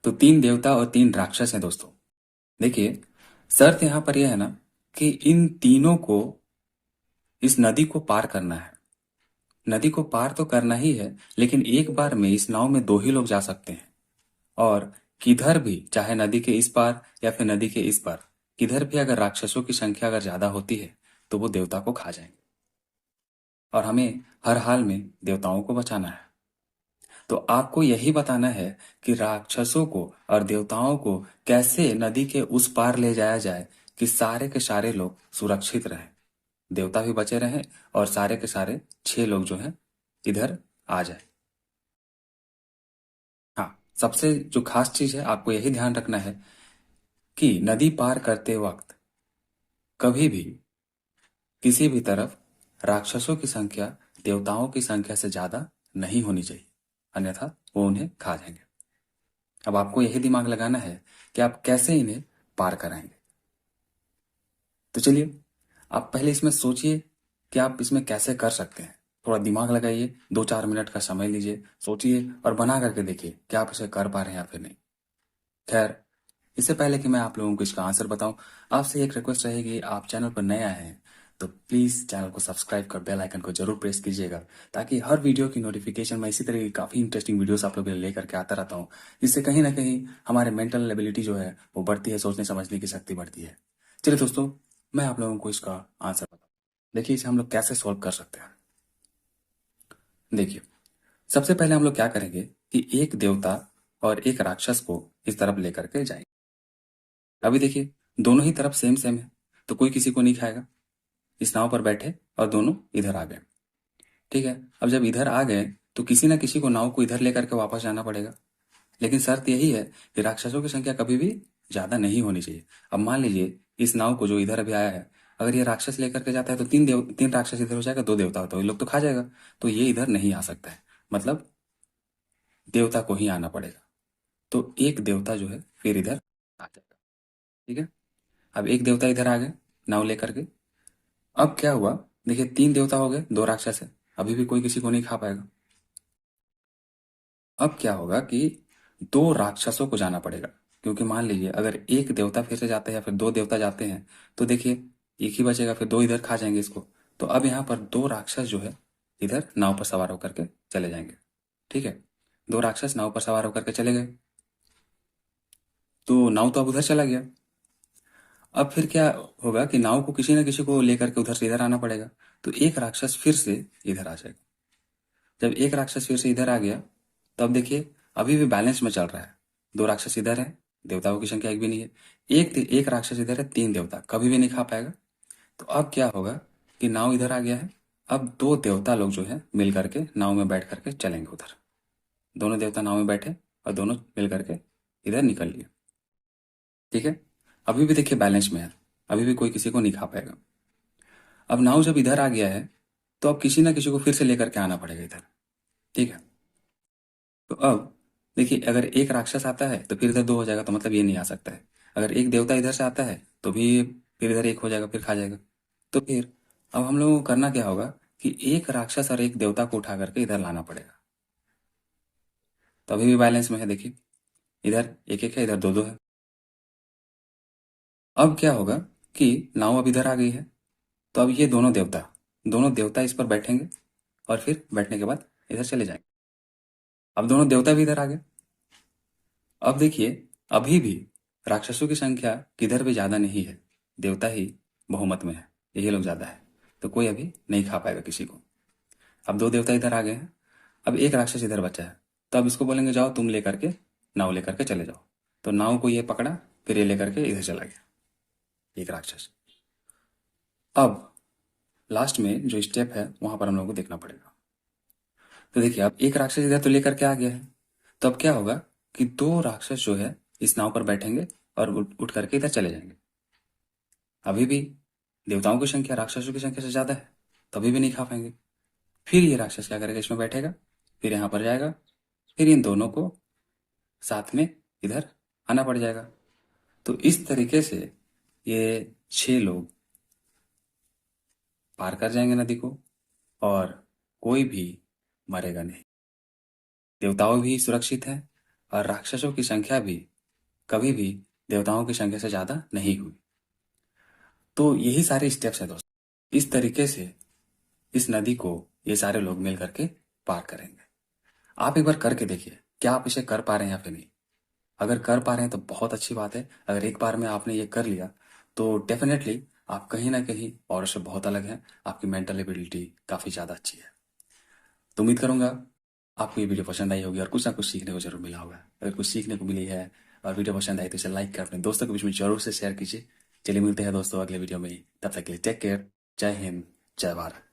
तो 3 देवता और 3 राक्षस हैं दोस्तों। देखिए, शर्त यहाँ पर यह है ना कि इन तीनों को इस नदी को पार करना है। नदी को पार तो करना ही है, लेकिन एक बार में इस नाव में 2 ही लोग जा सकते हैं। और किधर भी, चाहे नदी के इस पार या फिर नदी के इस पार, किधर भी अगर राक्षसों की संख्या अगर ज्यादा होती है तो वो देवता को खा जाएंगे। और हमें हर हाल में देवताओं को बचाना है। तो आपको यही बताना है कि राक्षसों को और देवताओं को कैसे नदी के उस पार ले जाया जाए कि सारे के सारे लोग सुरक्षित रहें, देवता भी बचे रहें और सारे के सारे 6 लोग जो हैं इधर आ जाए। हाँ, सबसे जो खास चीज है आपको यही ध्यान रखना है कि नदी पार करते वक्त कभी भी किसी भी तरफ राक्षसों की संख्या देवताओं की संख्या से ज्यादा नहीं होनी चाहिए, अन्यथा वो उन्हें खा जाएंगे। अब आपको यही दिमाग लगाना है कि आप कैसे इन्हें पार कराएंगे। तो चलिए, आप पहले इसमें सोचिए कि आप इसमें कैसे कर सकते हैं। थोड़ा दिमाग लगाइए, 2-4 मिनट का समय लीजिए, सोचिए और बना करके देखिए कि आप इसे कर पा रहे हैं या फिर नहीं। खैर, इससे पहले कि मैं आप लोगों को इसका आंसर बताऊं, आपसे एक रिक्वेस्ट रहेगी, आप चैनल पर नए आए हैं तो प्लीज चैनल को सब्सक्राइब कर बेल आइकन को जरूर प्रेस कीजिएगा, ताकि हर वीडियो की नोटिफिकेशन मैं इसी तरह की काफी इंटरेस्टिंग वीडियोस आप लोगों के लिए लेकर के आता रहता हूँ, जिससे कहीं ना कहीं हमारे मेंटल एबिलिटी जो है वो बढ़ती है, सोचने समझने की शक्ति बढ़ती है। चलिए दोस्तों, मैं आप लोगों को इसका आंसर बताऊँ। देखिए, इसे हम लोग कैसे सॉल्व कर सकते हैं। देखिए, सबसे पहले हम लोग क्या करेंगे कि एक देवता और एक राक्षस को इस तरफ लेकर के जाएंगे। अभी देखिए, दोनों ही तरफ सेम सेम है, तो कोई किसी को नहीं खाएगा। इस नाव पर बैठे और दोनों इधर आ गए। ठीक है, अब जब इधर आ गए तो किसी ना किसी को नाव को इधर लेकर के वापस जाना पड़ेगा। लेकिन शर्त यही है कि राक्षसों की संख्या कभी भी ज्यादा नहीं होनी चाहिए। अब मान लीजिए इस नाव को जो इधर अभी आया है, अगर ये राक्षस लेकर के जाता है तो 3 राक्षस इधर हो जाएगा, 2 देवता होता है, ये लोग तो खा जाएगा। तो ये इधर नहीं आ सकता है, मतलब देवता को ही आना पड़ेगा। तो एक देवता जो है फिर इधर आ जाएगा। ठीक है, अब एक देवता इधर आ गए नाव लेकर के। अब क्या हुआ, देखिए 3 देवता हो गए, 2 राक्षस है, अभी भी कोई किसी को नहीं खा पाएगा। अब क्या होगा कि 2 राक्षसों को जाना पड़ेगा, क्योंकि मान लीजिए अगर एक देवता फिर से जाते हैं या फिर 2 देवता जाते हैं तो देखिए एक ही बचेगा, फिर 2 इधर खा जाएंगे इसको। तो अब यहाँ पर 2 राक्षस जो है इधर नाव पर सवार होकर के चले जाएंगे। ठीक है, 2 राक्षस नाव पर सवार होकर के चले गए, तो नाव तो अब उधर चला गया। अब फिर क्या होगा कि नाव को किसी न किसी को लेकर के उधर से इधर आना पड़ेगा। तो एक राक्षस फिर से इधर आ जाएगा। जब एक राक्षस फिर से इधर आ गया, तब देखिए अभी भी बैलेंस में चल रहा है। 2 राक्षस इधर है, देवताओं की संख्या एक भी नहीं है। एक राक्षस इधर है, 3 देवता कभी भी नहीं खा पाएगा। तो अब क्या होगा कि नाव इधर आ गया है। अब 2 देवता लोग जो है मिल करके नाव में बैठ करके चलेंगे उधर। दोनों देवता नाव में बैठे और दोनों मिल करके इधर निकल लिए। ठीक है, अभी भी देखिए बैलेंस में है, अभी भी कोई किसी को नहीं खा पाएगा। अब नाव जब इधर आ गया है तो अब किसी ना किसी को फिर से लेकर के आना पड़ेगा इधर। ठीक है, तो अब देखिए अगर एक राक्षस आता है तो फिर इधर 2 हो जाएगा, तो मतलब ये नहीं आ सकता है। अगर एक देवता इधर से आता है तो भी फिर इधर 1 हो जाएगा, फिर खा जाएगा। तो फिर अब हम लोगों को करना क्या होगा कि एक राक्षस और एक देवता को उठा करके इधर लाना पड़ेगा। तो अभी भी बैलेंस में है, देखिए इधर 1-1 है, इधर 2-2 है। अब क्या होगा कि नाव अब इधर आ गई है, तो अब ये दोनों देवता इस पर बैठेंगे और फिर बैठने के बाद इधर चले जाएंगे। अब दोनों देवता भी इधर आ गए। अब देखिए, अभी भी राक्षसों की संख्या किधर भी ज्यादा नहीं है, देवता ही बहुमत में है, यही लोग ज्यादा है। तो कोई अभी नहीं खा पाएगा किसी को। अब 2 देवता इधर आ गए हैं, अब एक राक्षस इधर बचा है। तो अब इसको बोलेंगे जाओ तुम लेकर के नाव लेकर के चले जाओ। तो नाव को ये पकड़ा, फिर ये लेकर के इधर चला गया एक राक्षस। अब लास्ट में जो स्टेप है वहां पर हम लोग को देखना पड़ेगा। तो देखिए, अब एक राक्षस इधर तो लेकर के आ गया है। तो अब क्या होगा कि 2 राक्षस जो है इस नाव पर बैठेंगे और उठ करके इधर चले जाएंगे। अभी भी देवताओं की संख्या राक्षसों की संख्या से ज्यादा है, तभी भी नहीं खा पाएंगे। फिर ये राक्षस क्या करेगा, इसमें बैठेगा, फिर यहाँ पर जाएगा, फिर इन दोनों को साथ में इधर आना पड़ जाएगा। तो इस तरीके से ये 6 लोग पार कर जाएंगे नदी को और कोई भी मरेगा नहीं। देवताओं भी सुरक्षित हैं और राक्षसों की संख्या भी कभी भी देवताओं की संख्या से ज्यादा नहीं हुई। तो यही सारे स्टेप्स हैं दोस्तों। इस तरीके से इस नदी को ये सारे लोग मिल करके पार करेंगे। आप एक बार करके देखिए, क्या आप इसे कर पा रहे हैं या फिर नहीं। अगर कर पा रहे हैं तो बहुत अच्छी बात है। अगर एक बार में आपने ये कर लिया तो डेफिनेटली आप कहीं ना कहीं और से बहुत अलग हैं। आपकी मेंटल एबिलिटी काफ़ी ज़्यादा अच्छी है। तो उम्मीद करूंगा आपको ये वीडियो पसंद आई होगी और कुछ ना कुछ सीखने को जरूर मिला होगा। अगर कुछ सीखने को मिली है और वीडियो पसंद आई तो इसे लाइक कर अपने दोस्तों के बीच में जरूर से शेयर कीजिए। चलिए मिलते हैं दोस्तों अगले वीडियो में। तब तक के लिए टेक केयर। जय हिंद, जय भारत।